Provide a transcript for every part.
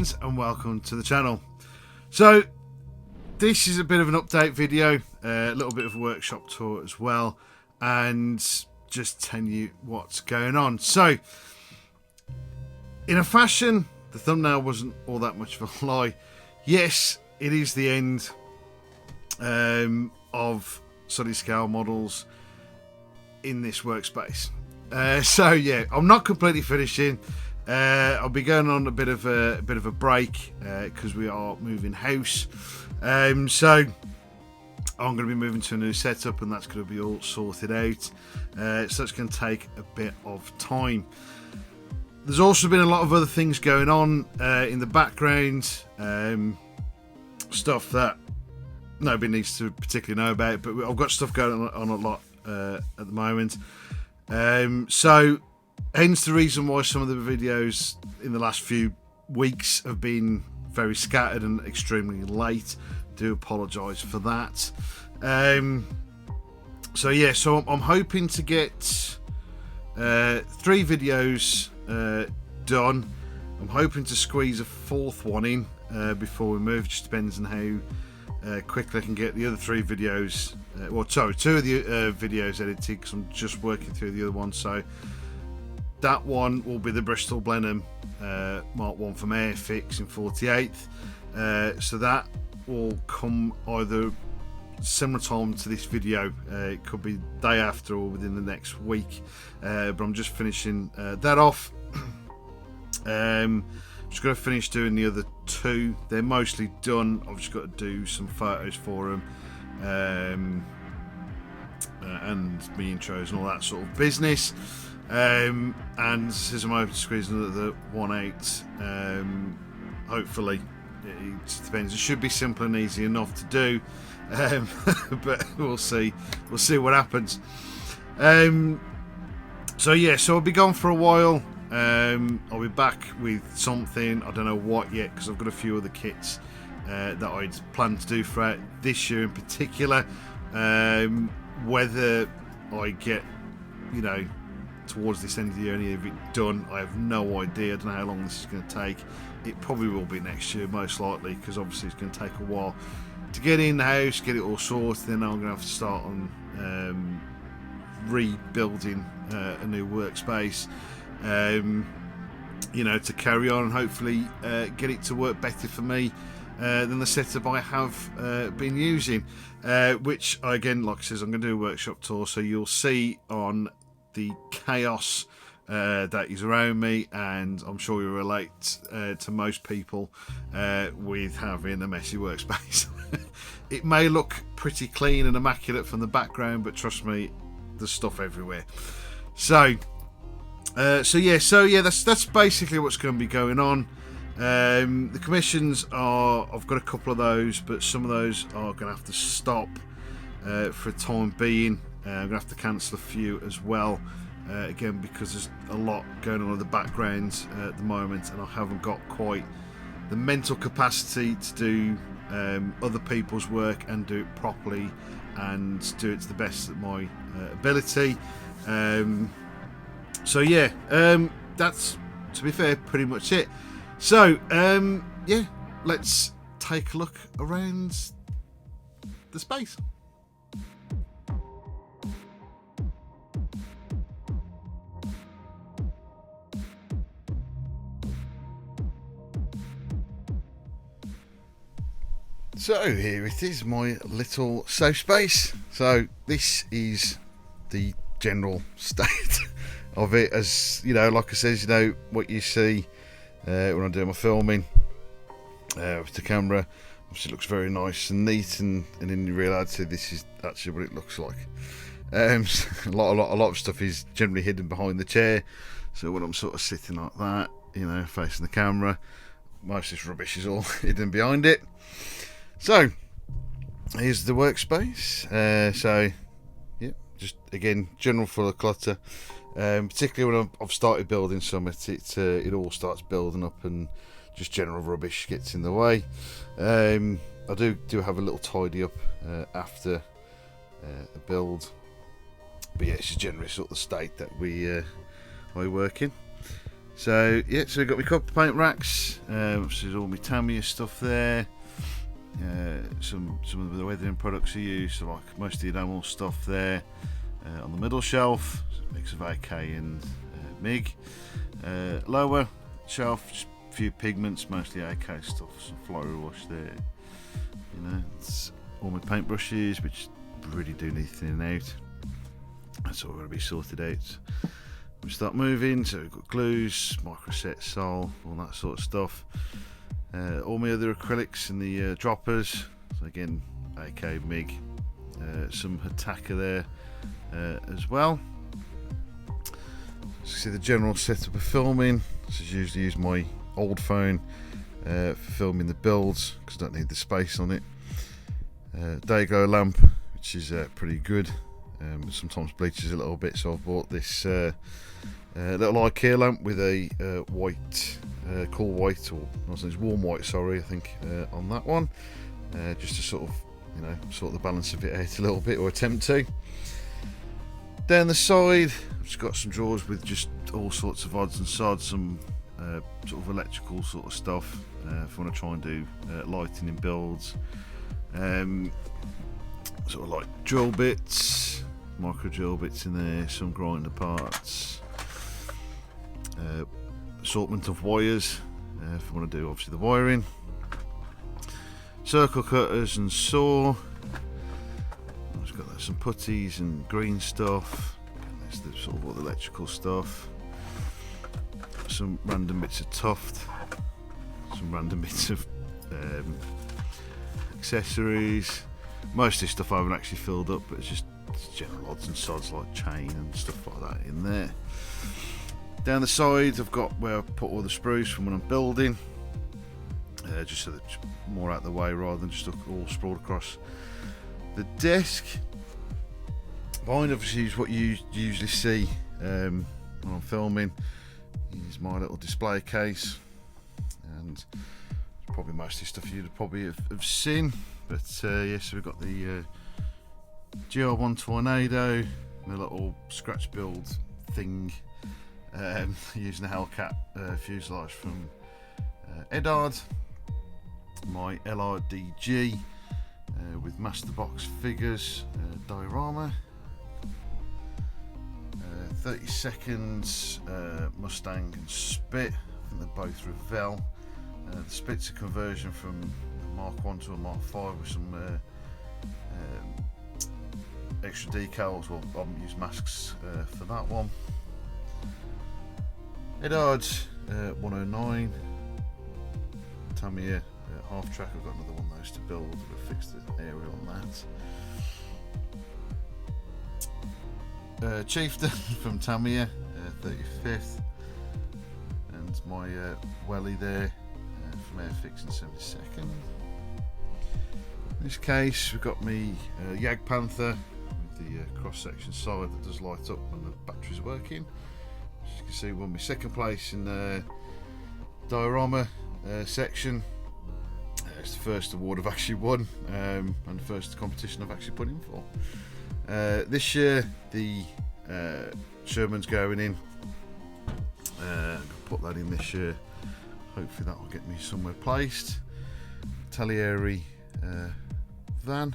friends, and welcome to the channel. So this is a bit of an update video, a little bit of a workshop tour as well, and just telling you what's going on. So in a fashion, the thumbnail wasn't all that much of a lie. Yes, it is the end of solid scale models in this workspace. So yeah, I'm not completely finishing. I'll be going on a bit of a break because we are moving house. So I'm going to be moving to a new setup, and that's going to be all sorted out. So it's going to take a bit of time. There's also been a lot of other things going on in the background, stuff that nobody needs to particularly know about, but I've got stuff going on a lot at the moment. So hence the reason why some of the videos in the last few weeks have been very scattered and extremely late. Do apologise for that. So yeah, so I'm hoping to get 3 videos done. I'm hoping to squeeze a 4th one in before we move. Just depends on how quickly I can get the other 3 videos. Well, sorry, 2 of the videos edited, because I'm just working through the other one. So that one will be the Bristol Blenheim Mark 1 from Airfix in 48th. So that will come either similar time to this video. It could be day after or within the next week. But I'm just finishing that off. Just going to finish doing the other 2. They're mostly done. I've just got to do some photos for them. And my intros and all that sort of business. And since I'm hoping to squeeze another 1 out, hopefully, it just depends. It should be simple and easy enough to do, but we'll see what happens. So yeah, so I'll be gone for a while. I'll be back with something. I don't know what yet, because I've got a few other kits that I'd planned to do throughout this year in particular. Whether I get, towards this end of the year, any of it done, I have no idea. I don't know how long this is going to take. It probably will be next year, most likely, because obviously it's going to take a while to get in the house, get it all sorted. Then I'm going to have to start on rebuilding a new workspace, to carry on and hopefully get it to work better for me than the setup I have been using, which again, like I said, I'm going to do a workshop tour, so you'll see on the chaos that is around me, and I'm sure you'll relate to most people with having a messy workspace. It may look pretty clean and immaculate from the background, but trust me, there's stuff everywhere. So yeah, that's basically what's going to be going on. The commissions are, I've got a couple of those, but some of those are going to have to stop for the time being. I'm going to have to cancel a few as well, again, because there's a lot going on in the background at the moment, and I haven't got quite the mental capacity to do other people's work and do it properly and do it to the best of my ability. So yeah, that's, to be fair, pretty much it. So yeah, let's take a look around the space. So here it is, my little safe space. So this is the general state of it, as like I said, what you see when I do my filming with the camera. Obviously, it looks very nice and neat, and in reality, this is actually what it looks like. A lot of stuff is generally hidden behind the chair. So when I'm sort of sitting like that, facing the camera, most of this rubbish is all hidden behind it. So here's the workspace. So yeah, just again, general full of clutter. Particularly when I've started building some, it all starts building up, and just general rubbish gets in the way. I do have a little tidy up after a build, but yeah, it's just generally sort of the state that we work in. So yeah, so we've got my copper paint racks. There's all my Tamiya stuff there. Some of the weathering products I use, so like most of the enamel stuff there. On the middle shelf, a mix of AK and MIG. Lower shelf, just a few pigments, mostly AK stuff, some floral wash there. You know, it's all my paintbrushes, which really do need thinning out. That's all going to be sorted out. We start moving, so we've got glues, microset, sol, all that sort of stuff. All my other acrylics and the droppers. So again, AK, MIG, some Hataka there as well. So you see the general setup of filming. This is usually use my old phone for filming the builds because I don't need the space on it. Dayglow lamp, which is pretty good. Sometimes bleaches a little bit, so I've bought this little IKEA lamp with a white, cool white, or no, it's warm white, sorry, I think, on that one, just to sort of, you know, sort the balance of it out a little bit, or attempt to. Down the side, I've just got some drawers with just all sorts of odds and sods, some sort of electrical sort of stuff if I want to try and do lighting in builds. Sort of like drill bits, micro drill bits in there, some grinder parts, assortment of wires if I want to do obviously the wiring, circle cutters and saw. I've just got some putties and green stuff. That's the sort of all the electrical stuff. Some random bits of tuft, some random bits of accessories. Most of this stuff I haven't actually filled up, but it's just general odds and sods like chain and stuff like that in there. Down the side I've got where I put all the sprues from when I'm building, just so that it's more out of the way rather than just all sprawled across the desk. Behind obviously is what you usually see when I'm filming. Is my little display case, and probably most of the stuff you'd probably have seen. But yes, we've got the GR1 Tornado, my little scratch build thing, using a Hellcat fuselage from Edard, my LRDG with Master Box figures, diorama, 30 seconds Mustang and Spit. I think they're both Revell. The Spit's a conversion from Mark 1 to a Mark 5 with some extra decals. Well, I haven't used masks for that one. Edard 109 Tamiya half track. I've got another one of those to build. I've fixed the area on that. Chieftain from Tamiya 35th, and my welly there from Airfix in 72nd. In this case we've got me Jagdpanther with the cross section side that does light up when the battery's working. As you can see, won my second place in the diorama section. It's the first award I've actually won, and the first competition I've actually put in for. This year the Sherman's going in. I'm going to put that in this year. Hopefully that will get me somewhere placed. Taglieri van.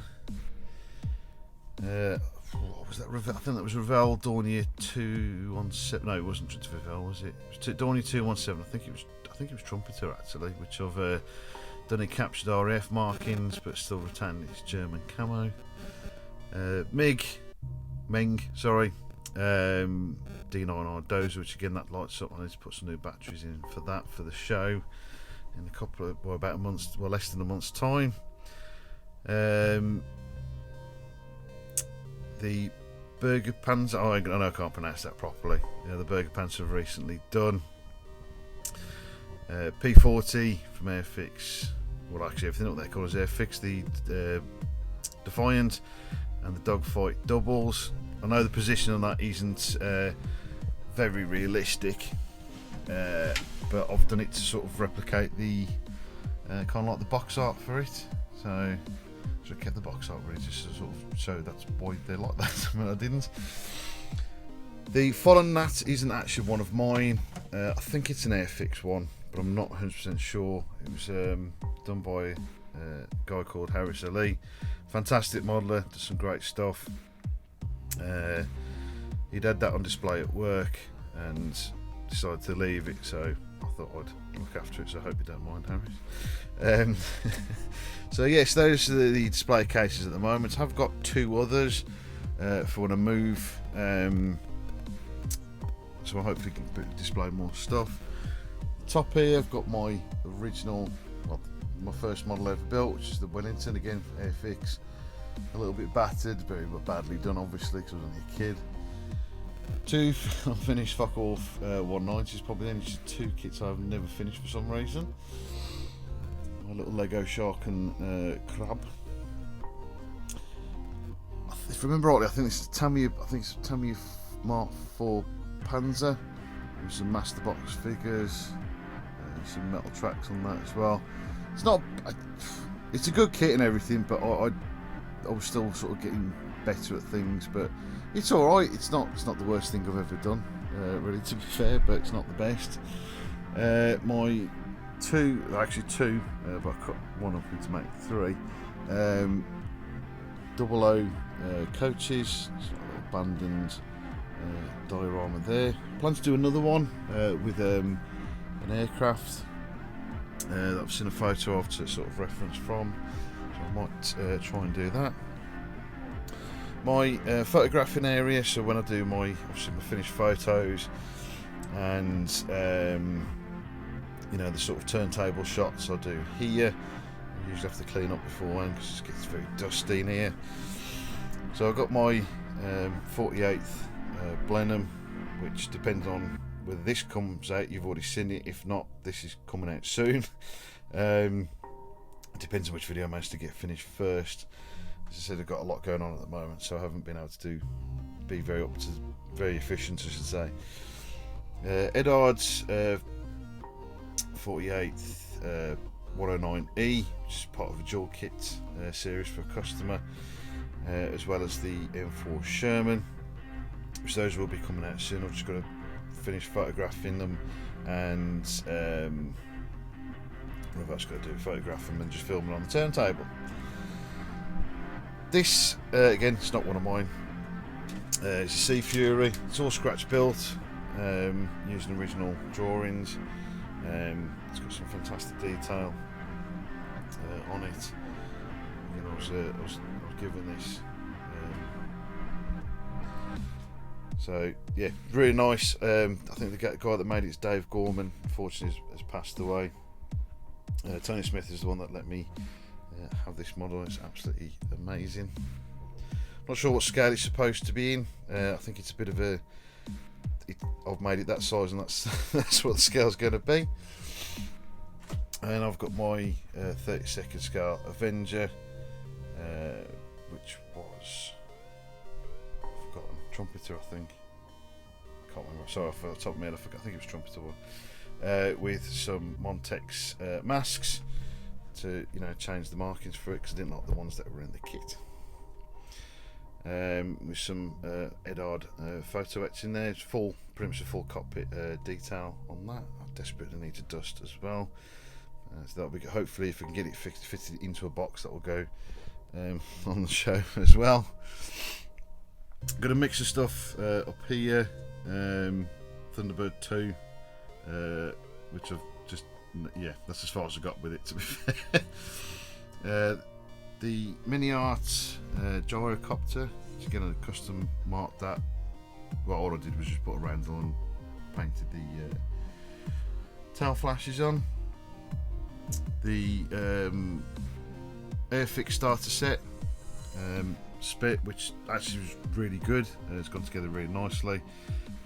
What was that? I think that was Revell Dornier 217. No, it wasn't Revell, was it? It was Dornier 217. I think it was Trumpeter actually, which I've done in captured RAF markings, but still retained its German camo. Meng, sorry. D99 Dozer, which again that lights up. I need to put some new batteries in for that for the show in a couple of, well, about a month's, well, less than a month's time. The Burger Panzer, I know I can't pronounce that properly. Yeah, the Burger Panzer have recently done. P40 from Airfix. Well, actually, everything what they call is Airfix. The Defiant and the Dogfight doubles. I know the position on that isn't very realistic, but I've done it to sort of replicate the kind of like the box art for it. So I kept the box art really just to sort of show that's why they're like that. I mean, I didn't. The Fallen Nat isn't actually one of mine. I think it's an Airfix one, but I'm not 100% sure. It was done by a guy called Harris Ali. Fantastic modeler, does some great stuff. He'd had that on display at work and decided to leave it, so I thought I'd look after it, so I hope you don't mind, Harris. So yes, those are the display cases at the moment. I've got 2 others for when I move, so I hopefully can display more stuff. Top here I've got my original, well, my first model ever built, which is the Wellington, again Airfix. A little bit battered, very badly done obviously because I was only a kid. 2 unfinished fuck off 190s, probably only 2 kits I've never finished for some reason. My little Lego shark and crab. If I remember rightly, I think it's Tamiya Mark IV Panzer. With some Master Box figures, some metal tracks on that as well. It's not, it's a good kit and everything, but I was still sort of getting better at things. But it's all right. It's not the worst thing I've ever done, really, to be fair. But it's not the best. My 2, but I cut one up into make 3. Double O coaches, abandoned diorama there. Plan to do another one with an aircraft that I've seen a photo of to sort of reference from, so I might try and do that. My photographing area, so when I do my finished photos and the sort of turntable shots I do here, I usually have to clean up beforehand because it gets very dusty in here. So I've got my 48th Blenheim, which depends on whether this comes out, you've already seen it. If not, this is coming out soon. It depends on which video I manage to get finished first. As I said, I've got a lot going on at the moment, so I haven't been able to be very efficient, I should say. Edard's 48th 109E, which is part of a dual kit series for a customer, as well as the M4 Sherman, which those will be coming out soon. I've just got to finish photographing them and what have I just got to do? Photograph them and just film them on the turntable. This again, it's not one of mine. It's a Sea Fury. It's all scratch built, using original drawings. It's got some fantastic detail on it. Again, I was given this. So yeah, really nice. I think the guy that made it is Dave Gorman. Unfortunately, has passed away. Tony Smith is the one that let me have this model. It's absolutely amazing. Not sure what scale it's supposed to be in. I think it's a bit of a. I've made it that size, and that's what the scale's going to be. And I've got my 32nd scale Avenger, which was forgotten Trumpeter, I think. Can't remember. Sorry, off the top of my head, I think it was Trumpeter one. With some Montex masks to change the markings for it because I didn't like the ones that were in the kit. With some Edard photo etch in there. It's pretty much a full cockpit detail on that. I desperately need to dust as well. So that'll be hopefully if we can get it fitted into a box, that will go on the show as well. Got a mix of stuff up here. Thunderbird 2, which I've just that's as far as I got with it, to be fair. The Mini Art gyrocopter, which again I custom marked that. Well, all I did was just put a randle and painted the tail flashes on. The Airfix starter set spit, which actually was really good. It's gone together really nicely.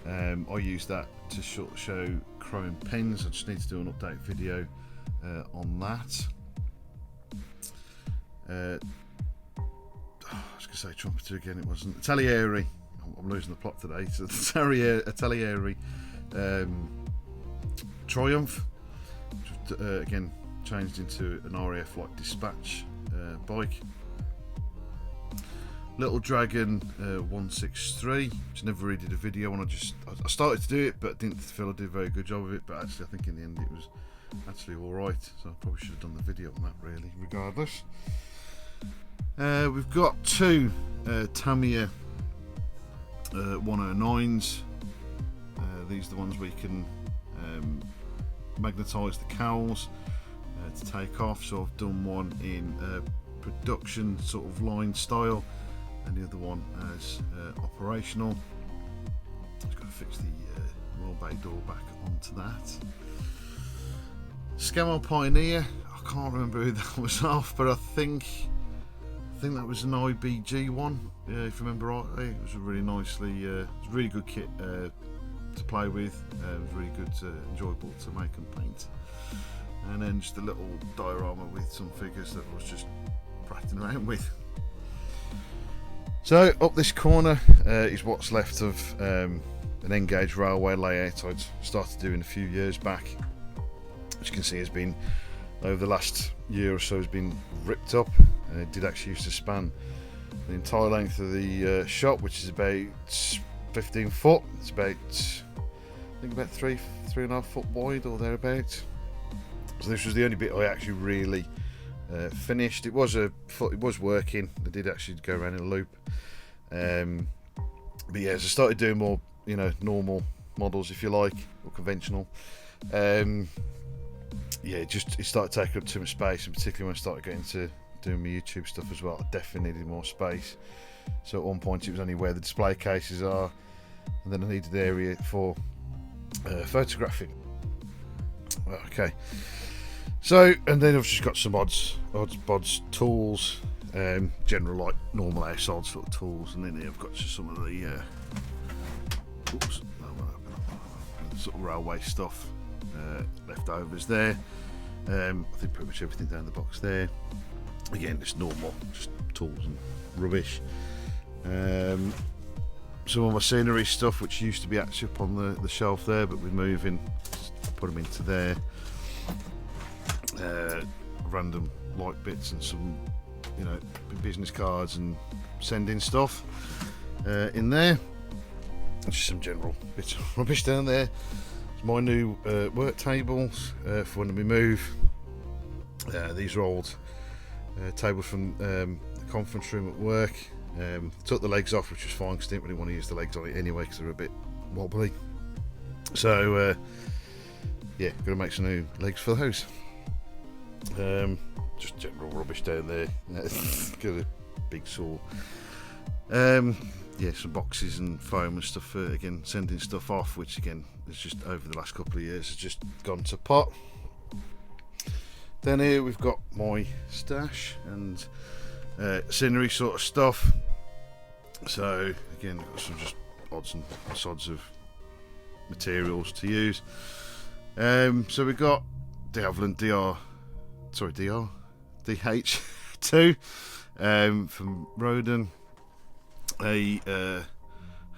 I used that to show chrome pins. I just need to do an update video on that. I was going to say Trumpeter again, it wasn't. Taglieri, I'm losing the plot today. So Taglieri Triumph, which, again changed into an RAF like dispatch bike. Little Dragon 163, which never really did a video on. I started to do it, but didn't feel I did a very good job of it. But actually, I think in the end it was actually all right. So I probably should have done the video on that, really. Regardless, we've got two Tamiya 109s. These are the ones where you can magnetise the cowls to take off. So I've done one in production sort of line style, and the other one as operational. Just got to fix the roll bay door back onto that. Scammell Pioneer, I can't remember who that was off, but I think that was an IBG one, if I remember rightly. It was a really nicely, it was a really good kit to play with. It was really good, enjoyable to make and paint. And then just a little diorama with some figures that I was just prattling around with. So up this corner is what's left of an N-gauge railway layout I'd started doing a few years back, which you can see has been, over the last year or so, has been ripped up. It did actually used to span the entire length of the shop, which is about 15 foot. It's about, I think, about 3.5 foot wide or thereabouts. So this was the only bit I actually really finished. It was working. I did actually go around in a loop. But yeah, as I started doing more, normal models, if you like, or conventional, yeah, it started taking up too much space, and particularly when I started getting to doing my YouTube stuff as well, I definitely needed more space. So at one point it was only where the display cases are, and then I needed the area for photographing. Okay, so, and then I've just got some odds bods tools, general like normal household sort of tools, and then here I've got just some of the sort of railway stuff, leftovers there. I think pretty much everything down the box there. Again, just normal, just tools and rubbish. Some of my scenery stuff, which used to be actually up on the shelf there, but we're moving, put them into there. Random light bits and some, business cards and sending stuff in there. Just some general bits of rubbish down there. It's my new work tables for when we move. These are old tables from the conference room at work. Took the legs off, which was fine because I didn't really want to use the legs on it anyway because they're a bit wobbly. So yeah, gonna make some new legs for those. Just general rubbish down there. Got a big saw. Yeah, some boxes and foam and stuff for, again, sending stuff off, which again is just over the last couple of years has just gone to pot. Then here we've got my stash and scenery sort of stuff. So again, got some just odds and sods of materials to use. So we've got the Havilland DH2 from Roden, a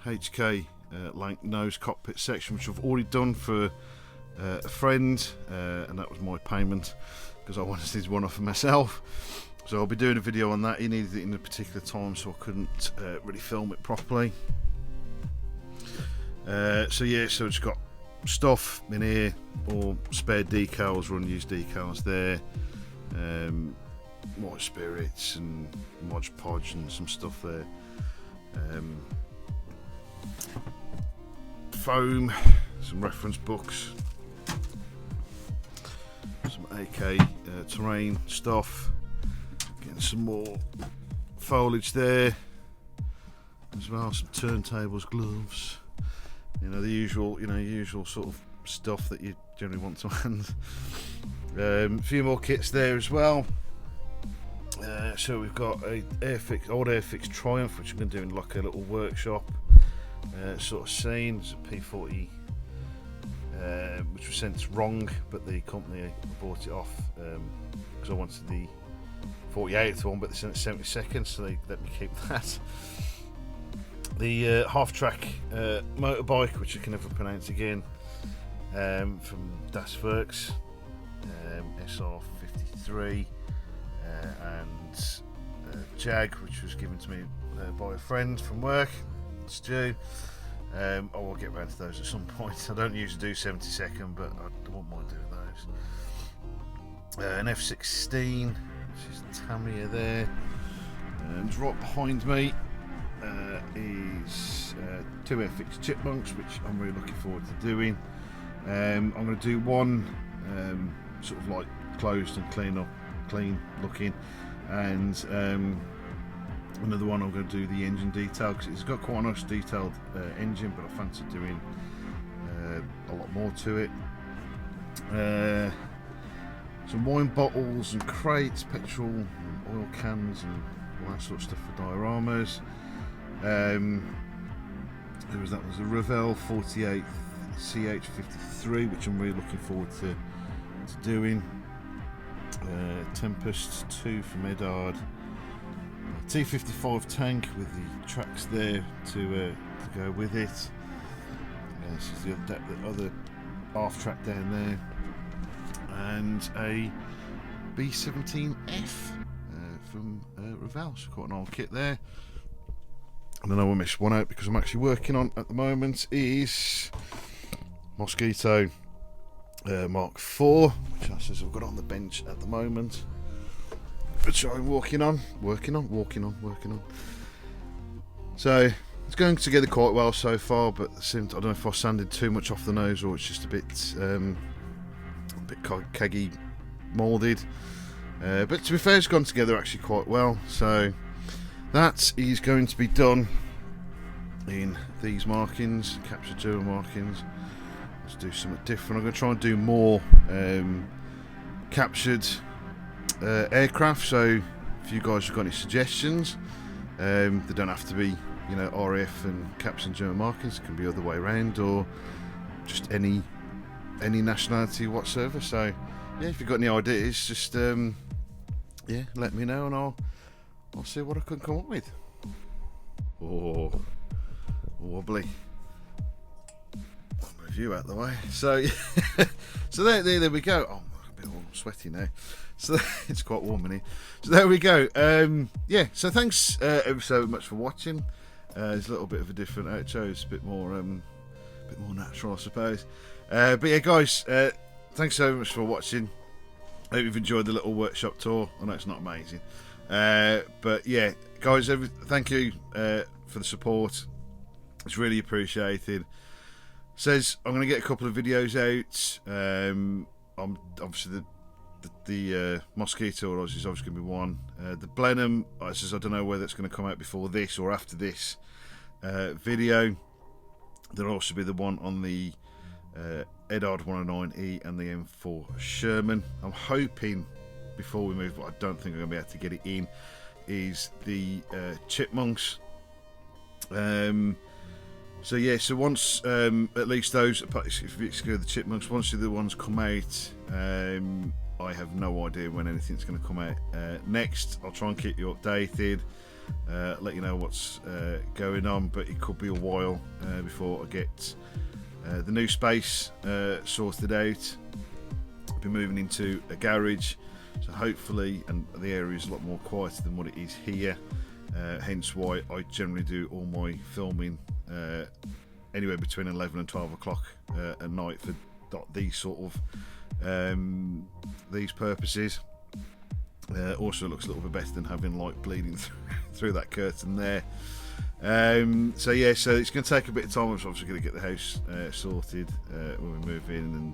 HK Lank nose cockpit section, which I've already done for a friend, and that was my payment because I wanted this one off for myself. So I'll be doing a video on that. He needed it in a particular time, so I couldn't really film it properly. So yeah, so it's got stuff in here, or spare decals, or unused decals there, white spirits and Mod Podge and some stuff there, foam, some reference books, some AK terrain stuff, getting some more foliage there as well, some turntables, gloves, the usual sort of stuff that you generally want to hand. A few more kits there as well. So we've got a old Airfix Triumph, which I'm going to do in like a little workshop sort of scene. It's a P40, which was sent wrong, but the company bought it off because I wanted the 48th one, but they sent it 72nd, so they let me keep that. The half-track motorbike, which I can never pronounce again, from Das Werks, SR53, and Jag, which was given to me by a friend from work, Stu. I will get around to those at some point. I don't usually do 70-second, but I wouldn't mind doing those. An F-16, which is Tamiya there. And right behind me is two FX Chipmunks, which I'm really looking forward to doing. I'm going to do one sort of like closed and clean looking, and another one I'm going to do the engine detail, because it's got quite a nice detailed engine, but I fancy doing a lot more to it. Some wine bottles and crates, petrol and oil cans and all that sort of stuff for dioramas. There was that was a Revell 48 CH53, which I'm really looking forward to doing. Tempest 2 from Edard. T55 tank with the tracks there to go with it. This is the other half track down there, and a B17F from Revell. So quite an old kit there. And then I will miss one out because I'm actually working on at the moment is Mosquito Mark IV, which I says I've got on the bench at the moment, which I'm working on. So it's going together quite well so far, but I don't know if I sanded too much off the nose or it's just a bit keggy moulded. But to be fair, it's gone together actually quite well. So that is going to be done in these markings, Capture German markings. Let's do something different. I'm going to try and do more captured aircraft. So if you guys have got any suggestions, they don't have to be, you know, RAF and Captain German markings. It can be other way around, or just any nationality whatsoever. So yeah, if you've got any ideas, just yeah, let me know and I'll see what I can come up with. Oh, wobbly. I'll move you out the way. So so there we go. Oh, I'm a bit all sweaty now. So it's quite warm in here. So there we go. Yeah. So thanks ever so much for watching. It's a little bit of a different outro. It's a bit more natural, I suppose. But yeah, guys, thanks so much for watching. I hope you've enjoyed the little workshop tour. I know it's not amazing, but yeah, guys, thank you for the support. It's really appreciated. Says I'm going to get a couple of videos out. I'm obviously the Mosquito is obviously going to be one. The Blenheim, I don't know whether it's going to come out before this or after this video. There'll also be the one on the Edard 109E and the M4 Sherman. I'm hoping before we move, but I don't think I'm going to be able to get it in, is the Chipmunks. So yeah, so once at least those, if you exclude the Chipmunks, once the other ones come out, I have no idea when anything's going to come out next. I'll try and keep you updated, let you know what's going on, but it could be a while before I get the new space sorted out. I'll be moving into a garage, so hopefully, and the area is a lot more quieter than what it is here, hence why I generally do all my filming anywhere between 11 and 12 o'clock at night for these sort of these purposes. Also it looks a little bit better than having light bleeding through that curtain there. So yeah, so it's going to take a bit of time. I'm obviously going to get the house sorted when we move in, and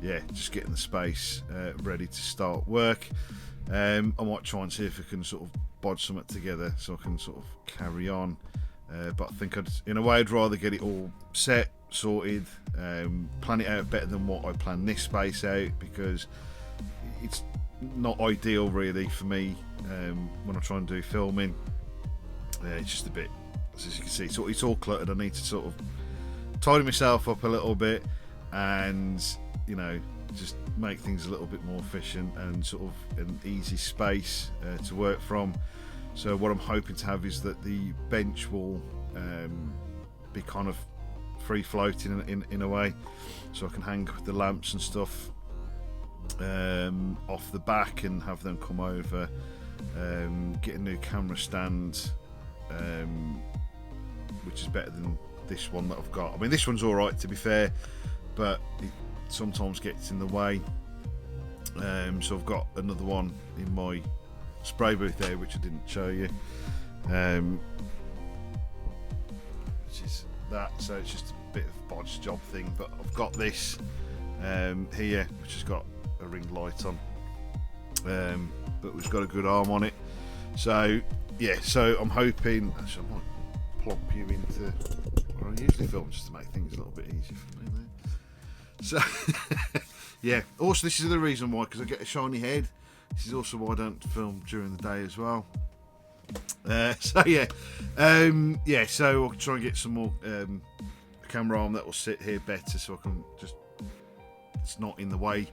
yeah, just getting the space ready to start work. I might try and see if I can sort of bodge something together so I can sort of carry on, but I think in a way I'd rather get it all set, sorted, plan it out better than what I planned this space out, because it's not ideal really for me when I try and do filming. It's just a bit, as you can see, it's all cluttered. I need to sort of tidy myself up a little bit and, you know, just make things a little bit more efficient and sort of an easy space to work from. So what I'm hoping to have is that the bench will be kind of free floating in a way, so I can hang the lamps and stuff off the back and have them come over, get a new camera stand which is better than this one that I've got. I mean, this one's alright to be fair, but it sometimes gets in the way. So I've got another one in my spray booth there, which I didn't show you, which is that. So it's just a bit of bodge job thing, but I've got this here, which has got a ring light on, but it's got a good arm on it. So yeah, so I'm hoping, actually I might plonk you into where I usually film, just to make things a little bit easier for me there. So yeah, also this is the reason why, because I get a shiny head. This is also why I don't film during the day as well. So yeah, yeah, so I'll try and get some more camera arm that will sit here better, so I can just, it's not in the way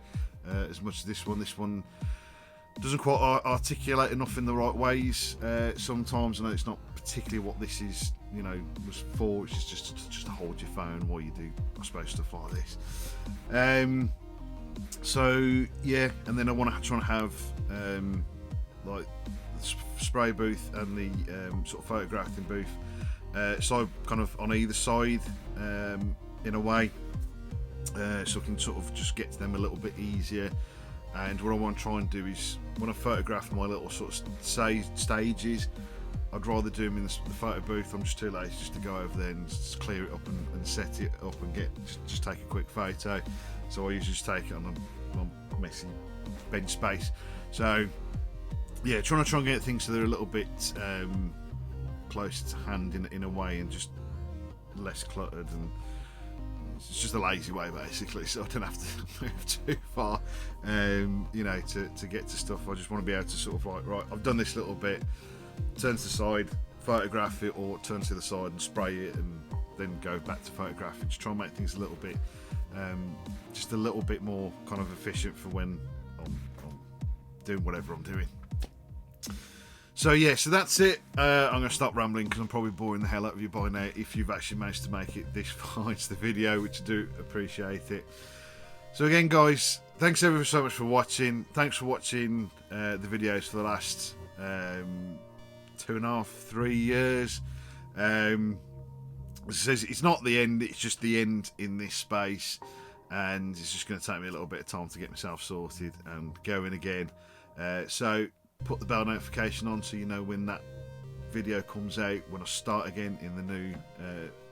as much as this one. This one doesn't quite articulate enough in the right ways sometimes. I know it's not particularly what this is, you know, was for, which is just to hold your phone while you do, I suppose, stuff like this. So yeah, and then I want to try and have like the spray booth and the sort of photographing booth, so kind of on either side in a way, so I can sort of just get to them a little bit easier. And what I want to try and do is, when I photograph my little sort of stages, I'd rather do them in the photo booth. I'm just too lazy just to go over there and just clear it up and set it up and just take a quick photo. So I usually just take it on a messy bench space. So yeah, trying to get things so they're a little bit closer to hand in a way, and just less cluttered, and it's just a lazy way basically, so I don't have to move too far, you know, to get to stuff. I just want to be able to sort of like, right, I've done this little bit, turn to the side, photograph it, or turn to the side and spray it, and then go back to photographing. Just try and make things a little bit, just a little bit more kind of efficient for when I'm doing whatever I'm doing. So yeah, so that's it. I'm going to stop rambling because I'm probably boring the hell out of you by now, if you've actually managed to make it this far into the video, which I do appreciate it. So again, guys, thanks ever so much for watching. Thanks for watching the videos for the last 2.5, 3 years. It says it's not the end, it's just the end in this space, and it's just going to take me a little bit of time to get myself sorted and going again. So put the bell notification on so you know when that video comes out, when I start again in the new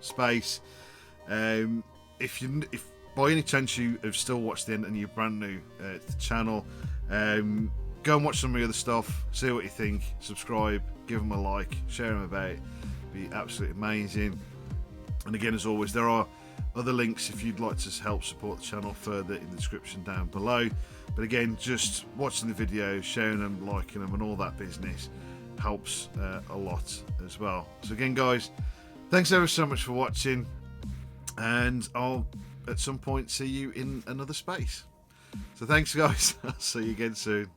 space. If by any chance you have still watched the end and you're brand new to the channel, go and watch some of the other stuff, see what you think, subscribe, give them a like, share them about, be absolutely amazing. And again, as always, there are other links if you'd like to help support the channel further in the description down below. But again, just watching the videos, sharing them, liking them, and all that business helps a lot as well. So again, guys, thanks ever so much for watching, and I'll at some point see you in another space. So thanks, guys. I'll see you again soon.